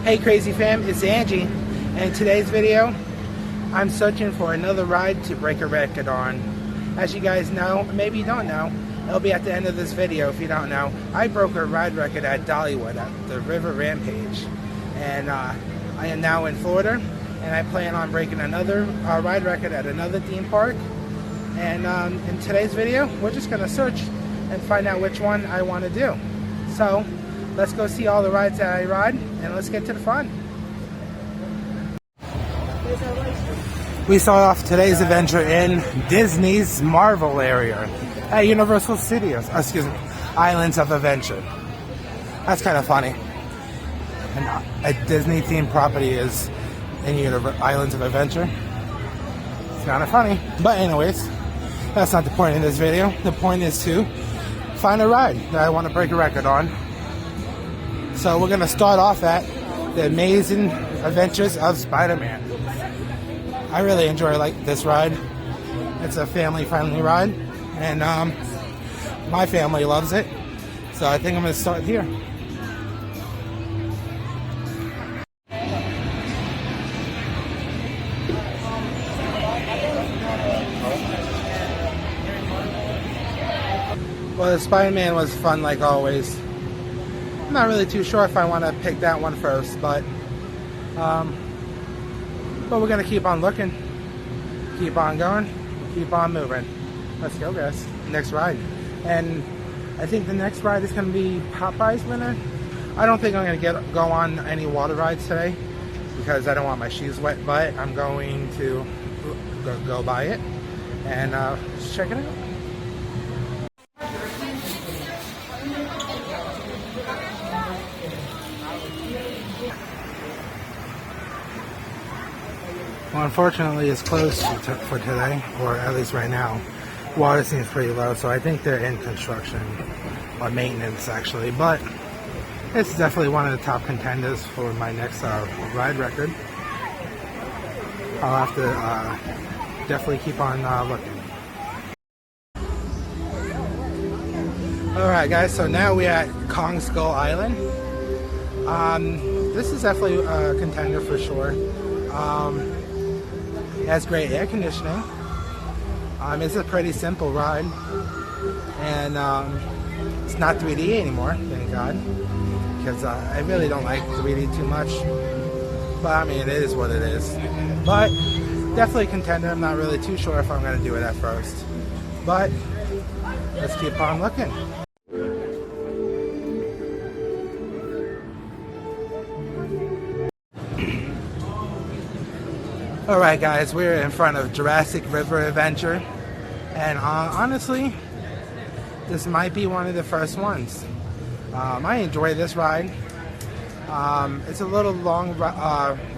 Hey Crazy Fam, it's Angie, and in today's video I'm searching for another ride to break a record on. As you guys know, maybe you don't know, it'll be at the end of this video if you don't know, I broke a ride record at Dollywood at the River Rampage, and I am now in Florida, and I plan on breaking another ride record at another theme park. And in today's video we're just going to search and find out which one I want to do. So let's go see all the rides that I ride, and let's get to the fun. We start off today's adventure in Disney's Marvel area at Universal Studios, Islands of Adventure. That's kind of funny. And a Disney themed property is in Islands of Adventure. It's kind of funny. But anyways, that's not the point of this video. The point is to find a ride that I want to break a record on. So we're going to start off at the Amazing Adventures of Spider-Man. I really enjoy this ride. It's a family-friendly ride, and my family loves it. So I think I'm going to start here. Well, the Spider-Man was fun like always. I'm not really too sure if I want to pick that one first, but we're gonna keep on looking, keep on going, keep on moving. Let's go, guys. Next ride, and I think the next ride is gonna be Popeye's winner. I don't think I'm gonna go on any water rides today because I don't want my shoes wet, but I'm going to go by it and just check it out. Well, unfortunately, it's closed for today, or at least right now. Water seems pretty low, so I think they're in construction, or maintenance actually, but it's definitely one of the top contenders for my next ride record. I'll have to definitely keep on looking. Alright guys, so now we're at Kong Skull Island. This is definitely a contender for sure. It has great air conditioning. It's a pretty simple ride, and it's not 3D anymore, thank God, because I really don't like 3D too much. But I mean, it is what it is. But definitely a contender. I'm not really too sure if I'm going to do it at first, but let's keep on looking. Alright guys, we're in front of Jurassic River Adventure, and honestly, this might be one of the first ones. I enjoy this ride. It's a little long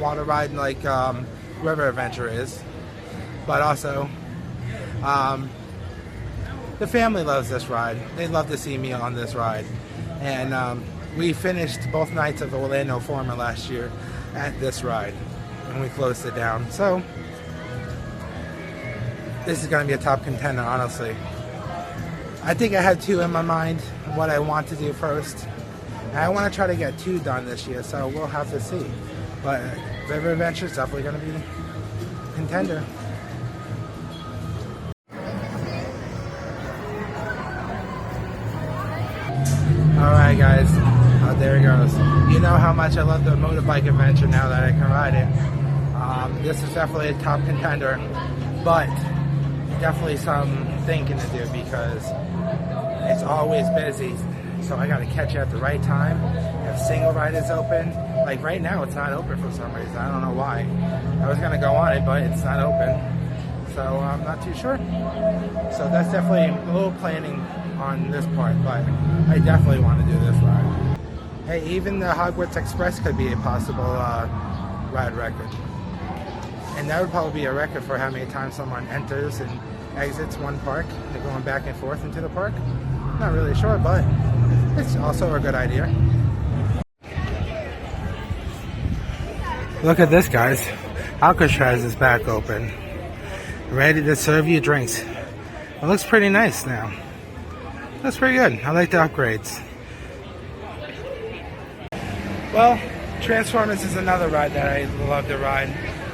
water ride like River Adventure is, but also the family loves this ride. They love to see me on this ride, and we finished both nights of Orlando Forma last year at this ride, and we closed it down. So this is going to be a top contender, honestly. I think I have two in my mind, what I want to do first. And I want to try to get two done this year, so we'll have to see. But River Adventure is definitely going to be a contender. Alright guys, there it goes. You know how much I love the motorbike adventure now that I can ride it. This is definitely a top contender, but definitely some thinking to do because it's always busy. So I gotta catch it at the right time. If single ride is open, like right now it's not open for some reason. I don't know why. I was gonna go on it, but it's not open. So I'm not too sure. So that's definitely a little planning on this part, but I definitely want to do this ride. Hey, even the Hogwarts Express could be a possible ride record. And that would probably be a record for how many times someone enters and exits one park. They're going back and forth into the park. Not really sure, but it's also a good idea. Look at this, guys. Alcatraz is back open, ready to serve you drinks. It looks pretty nice now. That's pretty good. I like the upgrades. Well, Transformers is another ride that I love to ride.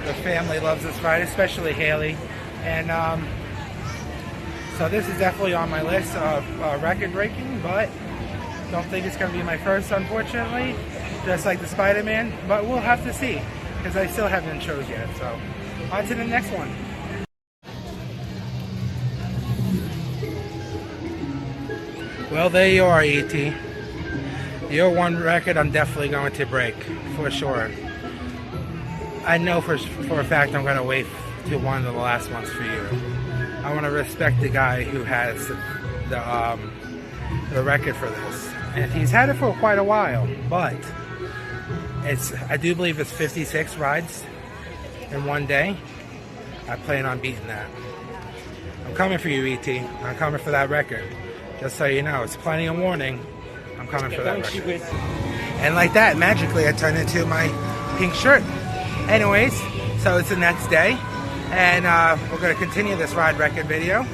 The family loves this ride, especially Haley. And so this is definitely on my list of record breaking, but don't think it's going to be my first, unfortunately, just like the Spider-Man, but we'll have to see, because I still haven't chose yet. So on to the next one. Well, there you are, E.T. Your one record I'm definitely going to break, for sure. I know for a fact I'm going to wait to one of the last ones for you. I want to respect the guy who has the record for this. And he's had it for quite a while, but I do believe it's 56 rides in one day. I plan on beating that. I'm coming for you, E.T. I'm coming for that record. Just so you know, it's plenty of warning. I'm coming for that record. And like that, magically I turned into my pink shirt. Anyways, so it's the next day, and we're going to continue this ride record video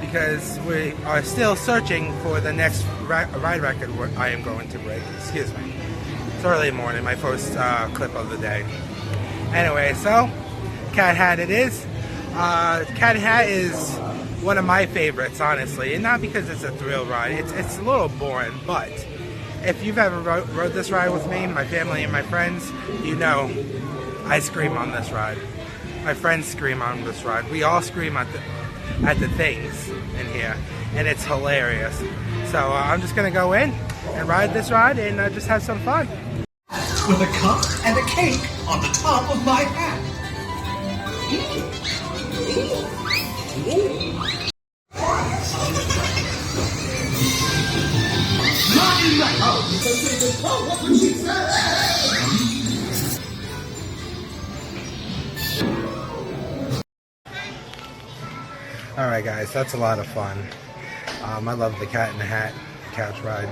because we are still searching for the next ride record I am going to break. Excuse me. It's early morning, my first clip of the day. Anyway, so Cat Hat it is. Cat Hat is one of my favorites, honestly, and not because it's a thrill ride. It's a little boring, but if you've ever rode this ride with me, my family and my friends, you know I scream on this ride. My friends scream on this ride. We all scream at the things in here, and it's hilarious. So I'm just gonna go in and ride this ride and just have some fun. With a cup and a cake on the top of my hat. Not in the house. What would she say? Alright guys, that's a lot of fun. I love the Cat in the Hat couch ride,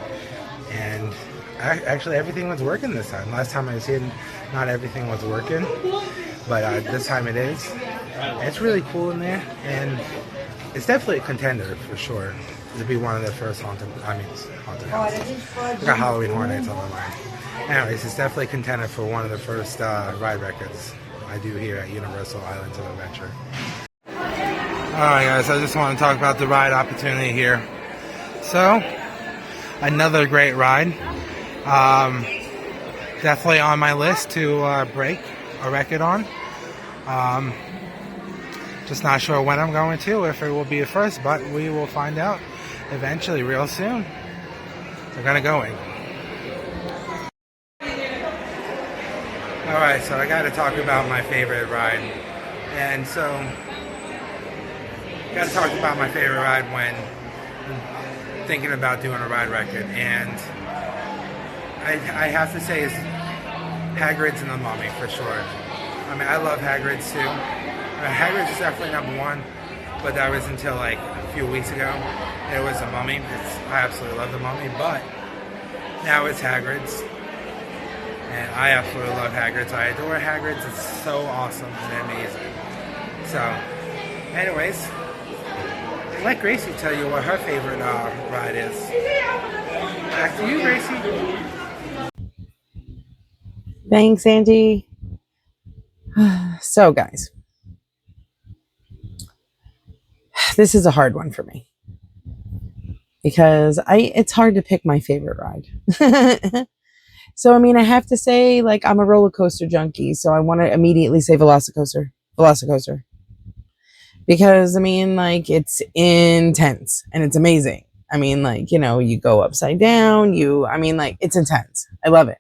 and actually everything was working this time. Last time I was here, not everything was working, but this time it is. It's really cool in there, and it's definitely a contender for sure to be one of the first haunted houses. I got Halloween Horror Nights on my mind. Anyways, it's definitely a contender for one of the first ride records I do here at Universal Islands of Adventure. Alright guys, I just want to talk about the ride opportunity here. So, another great ride. Definitely on my list to break a record on. Just not sure when I'm going to, if it will be a first, but we will find out eventually real soon. We're gonna go in. Alright, so I gotta talk about my favorite ride. And so got to talk about my favorite ride when thinking about doing a ride record, and I have to say it's Hagrid's and the Mummy for sure. I mean, I love Hagrid's too. Hagrid's is definitely number one, but that was until like a few weeks ago. It was the Mummy. I absolutely love the Mummy, but now it's Hagrid's, and I absolutely love Hagrid's. I adore Hagrid's. It's so awesome and amazing. So, anyways, let Gracie tell you what her favorite ride is. Back to you, Gracie. Thanks, Andy. So, guys, this is a hard one for me because it's hard to pick my favorite ride. So, I mean, I have to say, like, I'm a roller coaster junkie, so I want to immediately say Velocicoaster. Because, I mean, like, it's intense and it's amazing. I mean, like, you know, you go upside down, it's intense. I love it.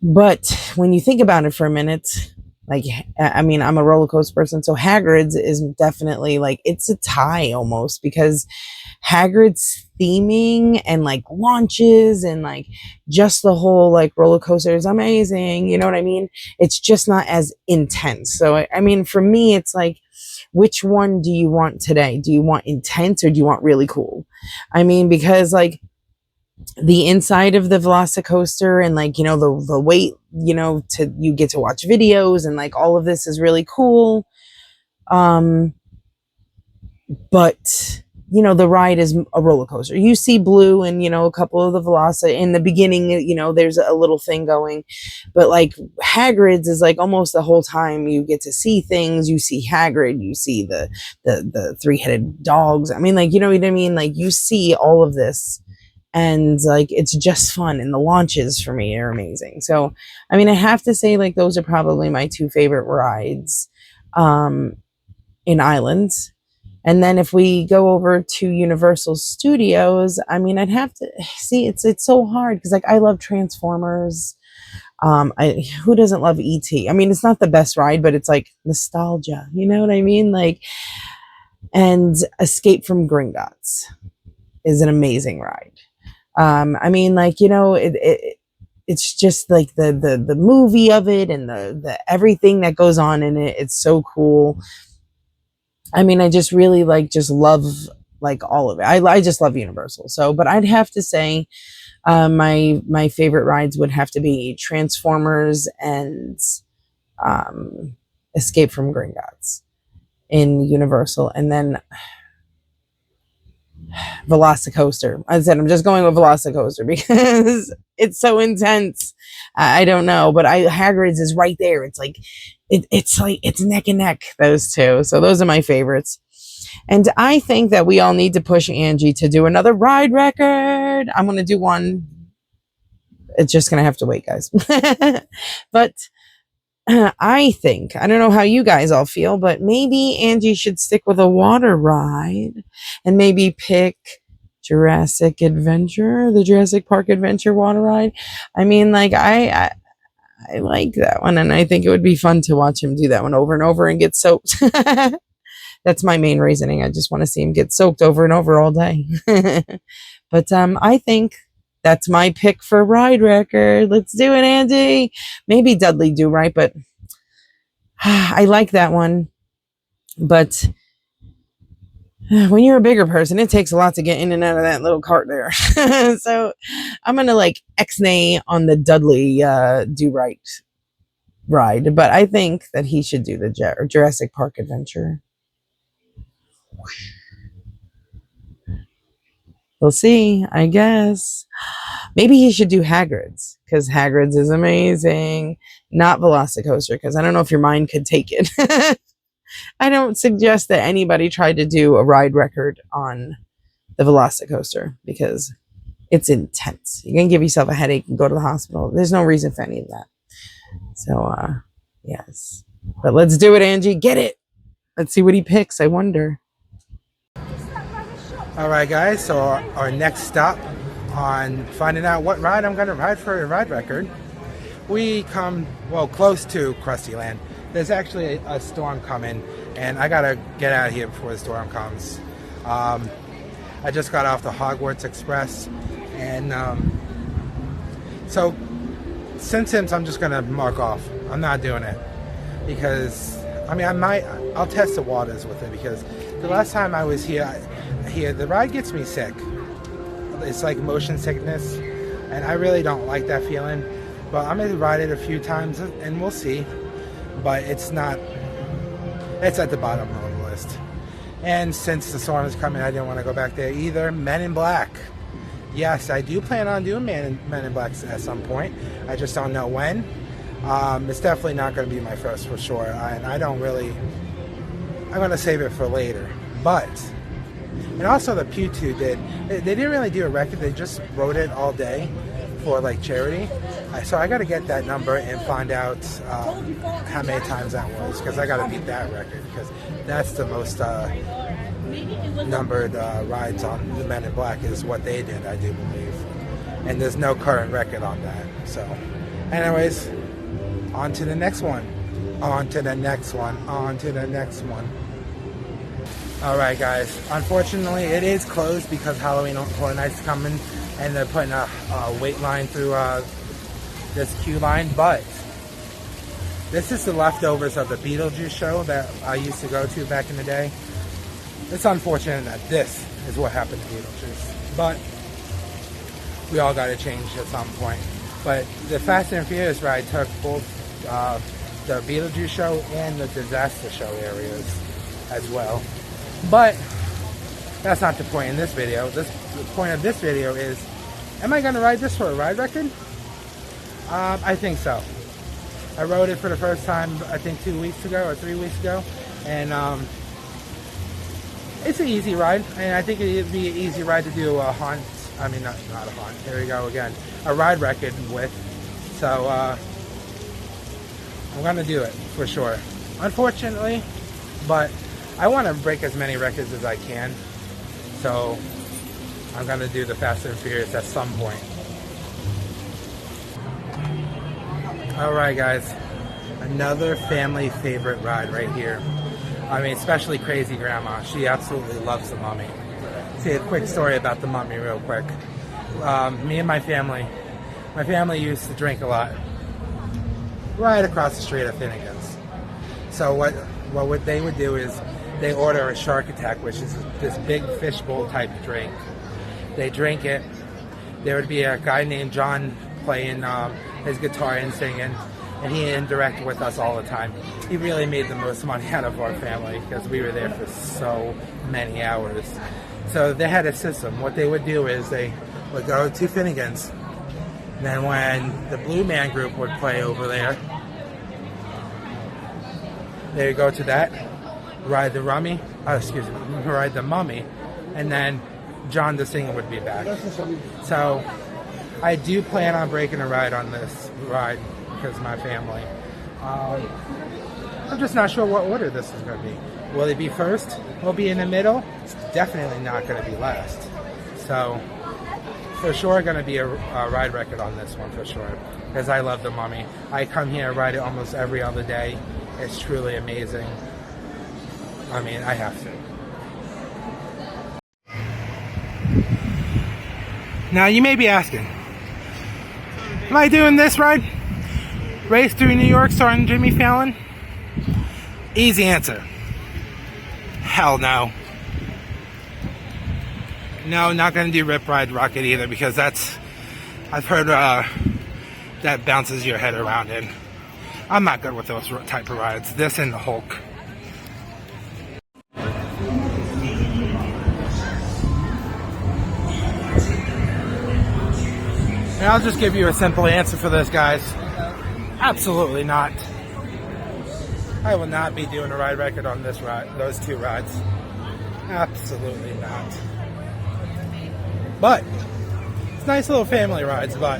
But when you think about it for a minute, like, I mean, I'm a roller coaster person, so Hagrid's is definitely, like, it's a tie almost, because Hagrid's theming and, like, launches and, like, just the whole, like, roller coaster is amazing, you know what I mean? It's just not as intense. So, I mean, for me, it's like, which one do you want today? Do you want intense or do you want really cool? I mean, because, like, the inside of the Velocicoaster and, like, you know, the weight, you know, you get to watch videos and, like, all of this is really cool. But the ride is a roller coaster. You see Blue and, a couple of the Velocity in the beginning, there's a little thing going, but like Hagrid's is like almost the whole time you get to see things. You see Hagrid, you see the three-headed dogs. I mean, like, you know what I mean? Like you see all of this and like, it's just fun. And the launches for me are amazing. So, I mean, I have to say like, those are probably my two favorite rides, in Islands. And then if we go over to Universal Studios, I mean, I'd have to see, it's so hard because like I love Transformers. Who doesn't love E.T.? I mean, it's not the best ride, but it's like nostalgia. You know what I mean? Like, and Escape from Gringotts is an amazing ride. I mean, like, it's just like the movie of it and the everything that goes on in it. It's so cool. I mean, I just really just love like all of it. I just love Universal. So, but I'd have to say, my favorite rides would have to be Transformers and Escape from Gringotts in Universal, and then Velocicoaster. I said I'm just going with Velocicoaster because it's so intense. I don't know, but Hagrid's is right there. It's like it's neck and neck, those two. So those are my favorites. And I think that we all need to push Angie to do another ride record. I'm going to do one. It's just going to have to wait, guys. But I don't know how you guys all feel, but maybe Angie should stick with a water ride and maybe pick Jurassic Adventure, the Jurassic Park Adventure water ride. I mean, like, I like that one, and I think it would be fun to watch him do that one over and over and get soaked. That's my main reasoning. I just want to see him get soaked over and over all day. But I think that's my pick for ride record. Let's do it, Andy. Maybe Dudley Do Right, but I like that one. But when you're a bigger person, it takes a lot to get in and out of that little cart there. So I'm going to X-nay on the Dudley Do Right ride. But I think that he should do the Jurassic Park Adventure. We'll see, I guess. Maybe he should do Hagrid's, because Hagrid's is amazing. Not Velocicoaster, because I don't know if your mind could take it. I don't suggest that anybody try to do a ride record on the Velocicoaster, because it's intense. You're going to give yourself a headache and go to the hospital. There's no reason for any of that. So, yes. But let's do it, Angie. Get it. Let's see what he picks. I wonder. All right, guys, so our next stop on finding out what ride I'm going to ride for a ride record, we come, close to Krusty Land. There's actually a storm coming, and I got to get out of here before the storm comes. I just got off the Hogwarts Express, and so Simpsons I'm just going to mark off. I'm not doing it because, I mean, I'll test the waters with it, because the last time I was here, the ride gets me sick. It's like motion sickness, and I really don't like that feeling. But I'm going to ride it a few times, and we'll see. But it's at the bottom of the list. And since the storm is coming, I didn't want to go back there either. Men in Black. Yes, I do plan on doing Men in Black at some point. I just don't know when. It's definitely not going to be my first for sure. And I'm going to save it for later. But, and also the Pew 2 they didn't really do a record. They just wrote it all day for charity. So I got to get that number and find out how many times that was, because I got to beat that record, because that's the most numbered rides on the Men in Black is what they did, I do believe. And there's no current record on that. So anyways, on to the next one. On to the next one. On to the next one. Alright, guys, unfortunately it is closed because Halloween Horror Nights coming, and they're putting a wait line through this queue line. But this is the leftovers of the Beetlejuice show that I used to go to back in the day. It's unfortunate that this is what happened to Beetlejuice, but we all got to change at some point. But the Fast and Furious ride took both the Beetlejuice show and the Disaster show areas as well. But that's not the point in this video. The point of this video is, am I going to ride this for a ride record? I think so. I rode it for the first time, I think 2 weeks ago or 3 weeks ago, and it's an easy ride, and I think it'd be an easy ride to do a haunt. I mean, not a haunt. Here we go again. A ride record with. So I'm gonna do it for sure. Unfortunately, but I want to break as many records as I can. So I'm gonna do the Fast and Furious at some point. All right, guys. Another family favorite ride right here. I mean, especially Crazy Grandma. She absolutely loves the Mummy. See a quick story about the Mummy real quick. Me and my family used to drink a lot right across the street at Finnegan's. So what they would do is they order a Shark Attack, which is this big fishbowl type drink. They drink it. There would be a guy named John playing his guitar and singing, and he interacted with us all the time. He really made the most money out of our family because we were there for so many hours. So they had a system. What they would do is they would go to Finnegan's. Then when the Blue Man Group would play over there, they would go to that, ride the Mummy, and then John the Singer would be back. So I do plan on breaking a ride on this ride because of my family. I'm just not sure what order this is going to be. Will it be first? Will it be in the middle? It's definitely not going to be last. So for sure going to be a ride record on this one for sure, because I love the Mummy. I come here and ride it almost every other day. It's truly amazing. I mean, I have to. Now you may be asking, am I doing this ride? Race through New York starring Jimmy Fallon? Easy answer. Hell no. No, not gonna do Rip Ride Rocket either, because that's, I've heard that bounces your head around, and I'm not good with those type of rides. This and the Hulk. And I'll just give you a simple answer for this, guys. Absolutely not. I will not be doing a ride record on this ride, those two rides. Absolutely not. But it's nice little family rides, but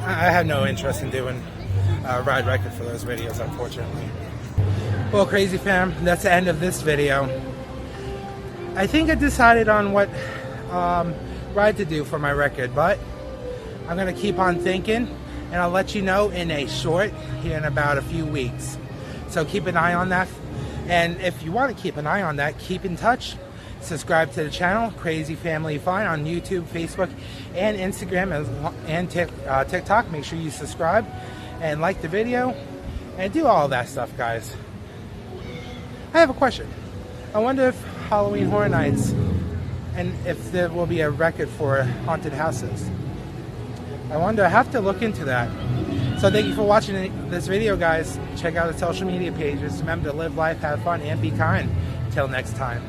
I have no interest in doing a ride record for those videos, unfortunately. Well, Crazy Fam, that's the end of this video. I think I decided on what ride to do for my record, but I'm gonna keep on thinking, and I'll let you know in a short here in about a few weeks. So keep an eye on that, and if you want to keep an eye on that, keep in touch. Subscribe to the channel, Crazy Family Fun, on YouTube, Facebook, and Instagram, and TikTok. Make sure you subscribe and like the video and do all that stuff, guys. I have a question. I wonder if Halloween Horror Nights, and if there will be a record for haunted houses. I wonder, I have to look into that. So thank you for watching this video, guys. Check out the social media pages. Remember to live life, have fun, and be kind. Till next time.